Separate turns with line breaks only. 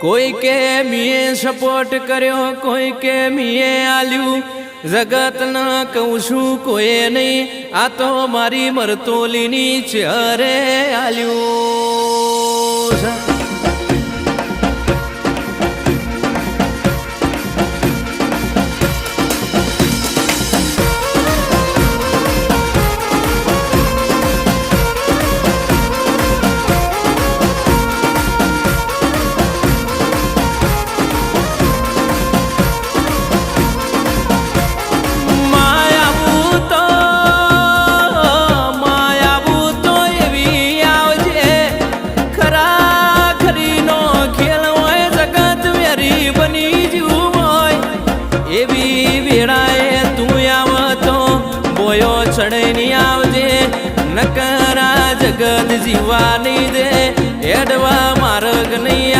કોઈ કે મીએ સપોર્ટ કર્યો, કોઈ કે મીએ આલ્યું, જગત ના કહું છું કોઈ નહીં, આ તો મારી મરતોલીની ચહેરે આલ્યું. એવી વેળાએ તું આવતો બોયો ચડની આવજે, નકરા જગત જીવાની દે એડવા માર્ગ નહીં.